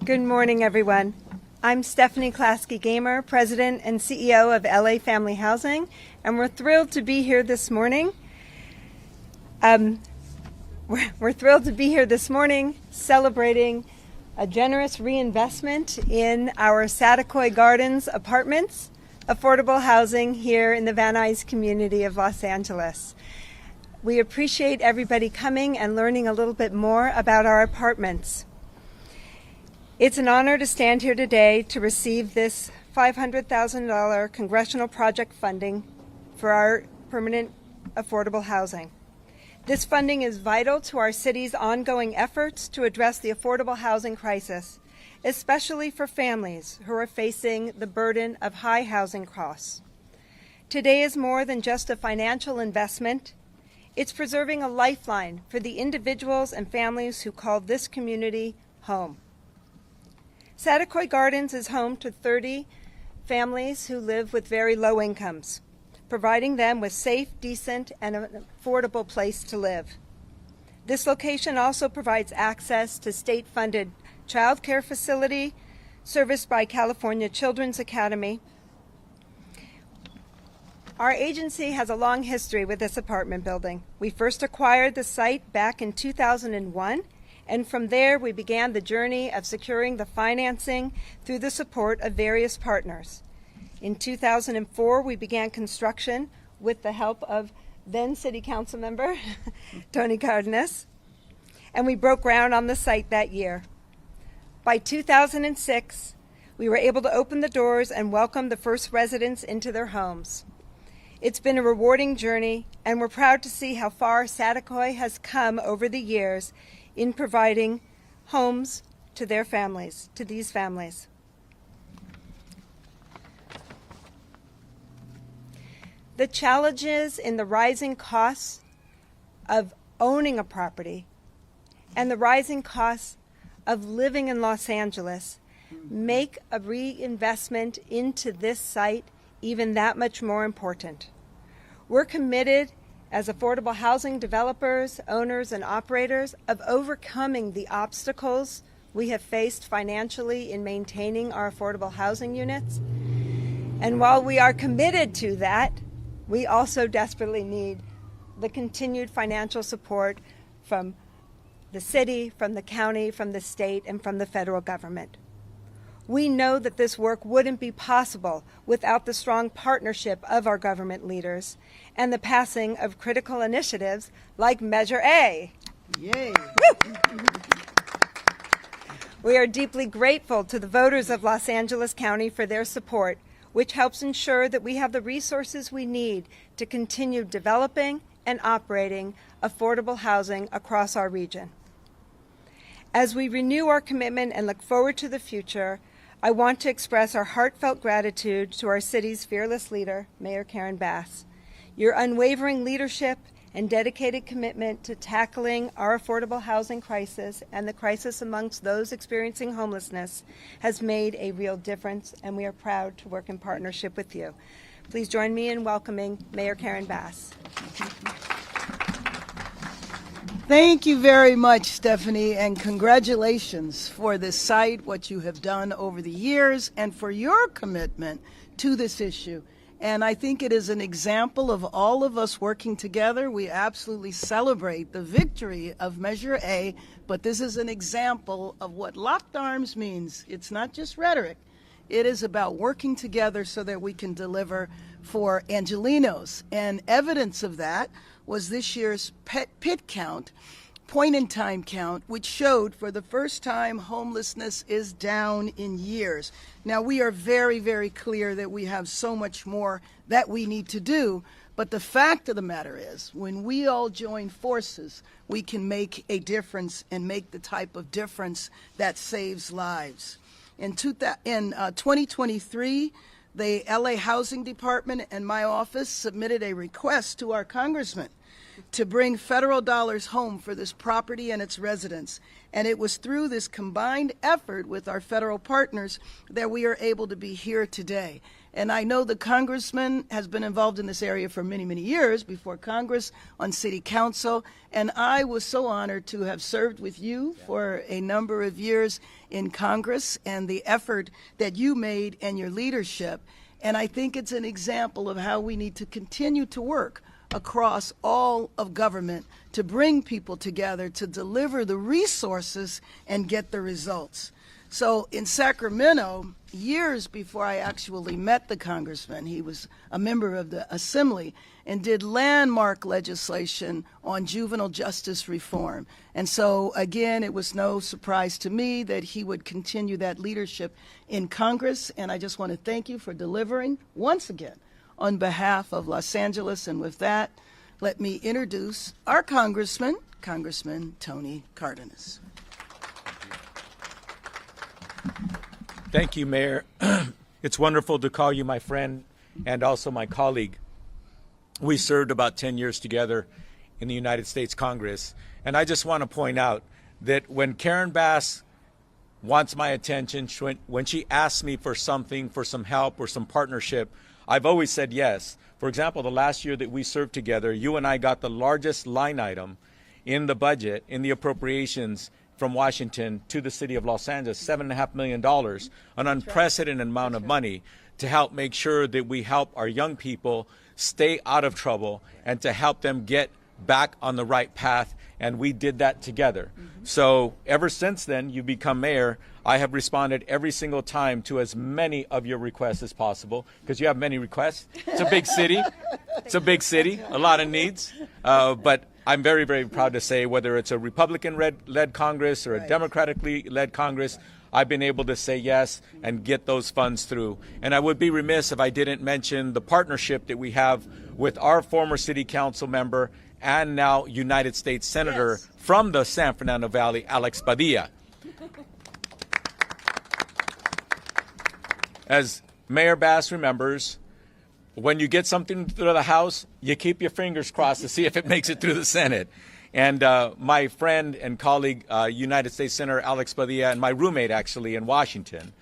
Good morning, everyone. I'm Stephanie Klasky-Gamer, President and CEO of LA Family Housing, and we're thrilled to be here this morning. We're thrilled to be here this morning celebrating a generous reinvestment in our Saticoy Gardens apartments, affordable housing here in the Van Nuys community of Los Angeles. We appreciate everybody coming and learning a little bit more about our apartments. It's an honor to stand here today to receive this $500,000 congressional project funding for our permanent affordable housing. This funding is vital to our city's ongoing efforts to address the affordable housing crisis, especially for families who are facing the burden of high housing costs. Today is more than just a financial investment. It's preserving a lifeline for the individuals and families who call this community home. Saticoy Gardens is home to 30 families who live with very low incomes, providing them with safe, decent, and an affordable place to live. This location also provides access to state-funded child care facility serviced by California Children's Academy. Our agency has a long history with this apartment building. We first acquired the site back in 2001, and from there we began the journey of securing the financing through the support of various partners. In 2004, we began construction with the help of then City Council member Tony Cardenas, and we broke ground on the site that year. By 2006, we were able to open the doors and welcome the first residents into their homes. It's been a rewarding journey, and we're proud to see how far Saticoy has come over the years in providing homes to their families, to these families. The challenges in the rising costs of owning a property and the rising costs of living in Los Angeles make a reinvestment into this site even that much more important. We're committed as affordable housing developers, owners, and operators of overcoming the obstacles we have faced financially in maintaining our affordable housing units. And while we are committed to that, we also desperately need the continued financial support from the city, from the county, from the state, and from the federal government. We know that this work wouldn't be possible without the strong partnership of our government leaders and the passing of critical initiatives like Measure A. Yay! We are deeply grateful to the voters of Los Angeles County for their support, which helps ensure that we have the resources we need to continue developing and operating affordable housing across our region. As we renew our commitment and look forward to the future, I want to express our heartfelt gratitude to our city's fearless leader, Mayor Karen Bass. Your unwavering leadership and dedicated commitment to tackling our affordable housing crisis and the crisis amongst those experiencing homelessness has made a real difference, and we are proud to work in partnership with you. Please join me in welcoming Mayor Karen Bass. Thank you very much, Stephanie, and congratulations for this site, what you have done over the years, and for your commitment to this issue. And I think it is an example of all of us working together. We absolutely celebrate the victory of Measure A, but this is an example of what locked arms means. It's not just rhetoric. It is about working together so that we can deliver for Angelenos. And evidence of that was this year's PIT count, point-in-time count, which showed for the first time homelessness is down in years. Now, we are very, very clear that we have so much more that we need to do, but the fact of the matter is, when we all join forces, we can make a difference and make the type of difference that saves lives. In 2023, the LA Housing Department and my office submitted a request to our congressman to bring federal dollars home for this property and its residents. And it was through this combined effort with our federal partners that we are able to be here today. And I know the congressman has been involved in this area for many, many years before Congress, on city council. And I was so honored to have served with you for a number of years in Congress, and the effort that you made and your leadership. And I think it's an example of how we need to continue to work across all of government to bring people together, to deliver the resources and get the results. So in Sacramento, years before I actually met the congressman, he was a member of the assembly and did landmark legislation on juvenile justice reform. And so again, it was no surprise to me that he would continue that leadership in Congress. And I just want to thank you for delivering once again on behalf of Los Angeles. And with that, let me introduce our congressman, Congressman Tony Cardenas. Thank you, Mayor. It's wonderful to call you my friend and also my colleague. We served about 10 years together in the United States Congress. And I just want to point out that when Karen Bass wants my attention, when she asks me for something, for some help or some partnership, I've always said yes. For example, the last year that we served together, you and I got the largest line item in the budget, in the appropriations from Washington to the city of Los Angeles, $7.5 million, an unprecedented amount of money to help make sure that we help our young people stay out of trouble and to help them get back on the right path. And we did that together. So ever since then, you become mayor. I have responded every single time to as many of your requests as possible, because you have many requests. It's a big city. It's a big city, a lot of needs. But I'm very, very proud to say, whether it's a Republican-led Congress or a democratically led Congress, I've been able to say yes and get those funds through. And I would be remiss if I didn't mention the partnership that we have with our former city council member and now United States Senator from the San Fernando Valley, Alex Padilla. As Mayor Bass remembers, when you get something through the House, you keep your fingers crossed to see if it makes it through the Senate. And my friend and colleague, United States Senator Alex Padilla, and my roommate actually in Washington,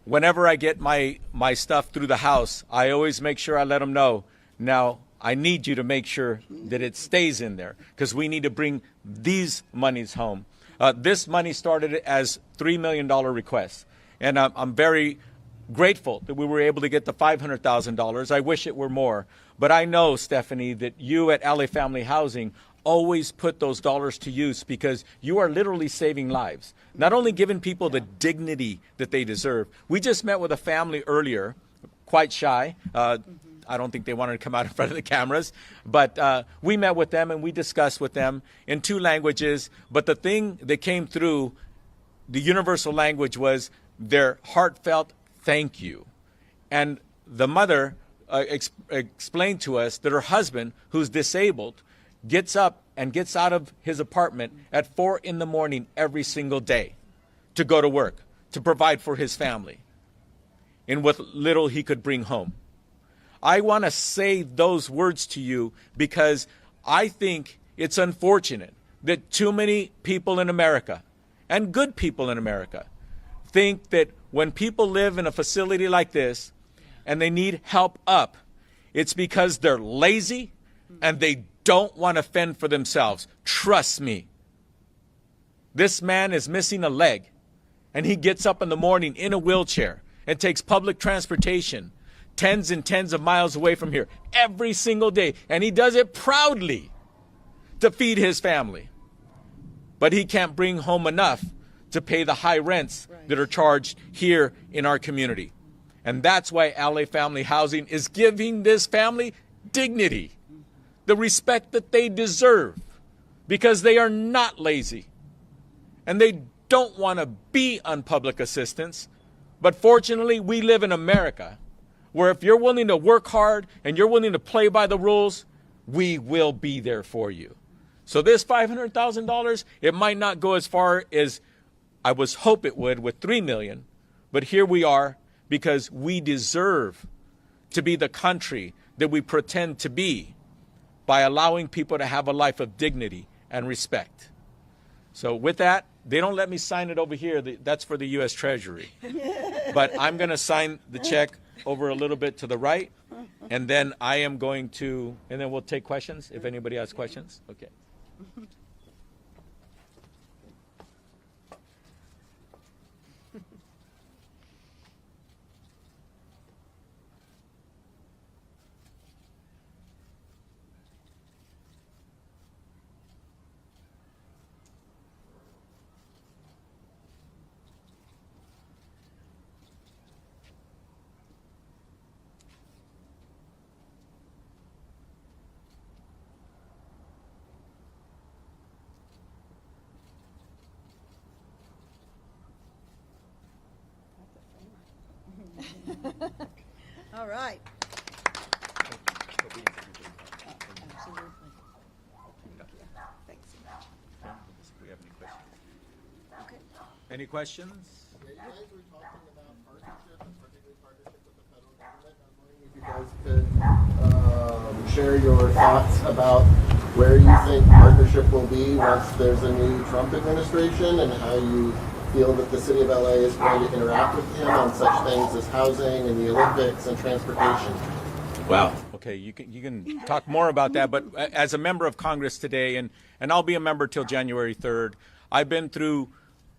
whenever I get my stuff through the House, I always make sure I let them know, now I need you to make sure that it stays in there, because we need to bring these monies home. This money started as $3 million requests, and I'm very grateful that we were able to get the $500,000. I wish it were more. But I know, Stephanie, that you at LA Family Housing always put those dollars to use, because you are literally saving lives, not only giving people the dignity that they deserve. We just met with a family earlier, quite shy. I don't think they wanted to come out in front of the cameras, but we met with them and we discussed with them in 2 languages. But the thing that came through, the universal language, was their heartfelt thank you. And the mother explained to us that her husband, who's disabled, gets up and gets out of his apartment at 4 in the morning every single day to go to work, to provide for his family in what little he could bring home. I want to say those words to you because I think it's unfortunate that too many people in America, and good people in America, think that when people live in a facility like this and they need help up, it's because they're lazy and they don't want to fend for themselves. Trust me. This man is missing a leg, and he gets up in the morning in a wheelchair and takes public transportation tens and tens of miles away from here every single day. And he does it proudly to feed his family. But he can't bring home enough to pay the high rents that are charged here in our community. And that's why LA Family Housing is giving this family dignity, the respect that they deserve, because they are not lazy and they don't want to be on public assistance. But fortunately, we live in America, where if you're willing to work hard and you're willing to play by the rules, we will be there for you. So this $500,000, it might not go as far as I was hope it would with $3 million, but here we are because we deserve to be the country that we pretend to be by allowing people to have a life of dignity and respect. So with that, they don't let me sign it over here. That's for the U.S. Treasury. But I'm going to sign the check over a little bit to the right, and then I am going to, and then we'll take questions if anybody has questions. Okay. All right. Any questions? Yeah, you guys were talking about partnership, and particularly partnership with the federal government. I was wondering if you guys could share your thoughts about where you think partnership will be once there's a new Trump administration, and how you feel that the city of LA is going to interact with him on such things as housing and the Olympics and transportation. Wow. Okay, you can talk more about that, but as a member of Congress today, and I'll be a member till January 3rd, I've been through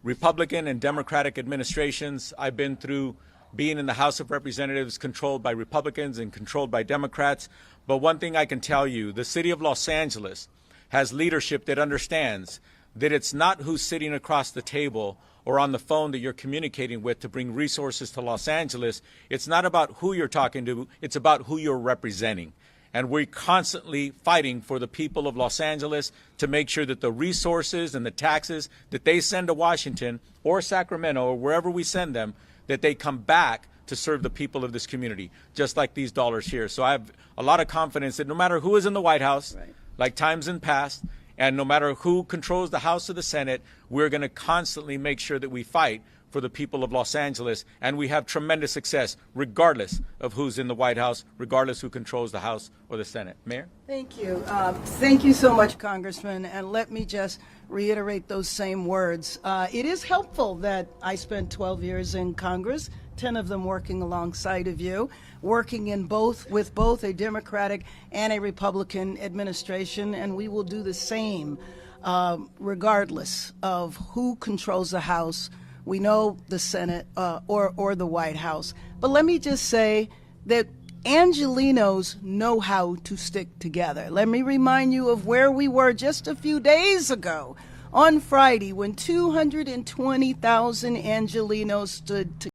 Republican and Democratic administrations. I've been through being in the House of Representatives controlled by Republicans and controlled by Democrats. But one thing I can tell you, the city of Los Angeles has leadership that understands that it's not who's sitting across the table or on the phone that you're communicating with to bring resources to Los Angeles. It's not about who you're talking to, it's about who you're representing. And we're constantly fighting for the people of Los Angeles to make sure that the resources and the taxes that they send to Washington or Sacramento or wherever we send them, that they come back to serve the people of this community, just like these dollars here. So I have a lot of confidence that no matter who is in the White House, like times in past, and no matter who controls the House or the Senate, we're going to constantly make sure that we fight for the people of Los Angeles, and we have tremendous success regardless of who's in the White House, regardless who controls the House or the Senate. Mayor? Thank you. Thank you so much, Congressman. And let me just reiterate those same words. It is helpful that I spent 12 years in Congress, 10 of them working alongside of you, working with both a Democratic and a Republican administration, and we will do the same regardless of who controls the House. We know the Senate or the White House. But let me just say that Angelenos know how to stick together. Let me remind you of where we were just a few days ago on Friday when 220,000 Angelenos stood together.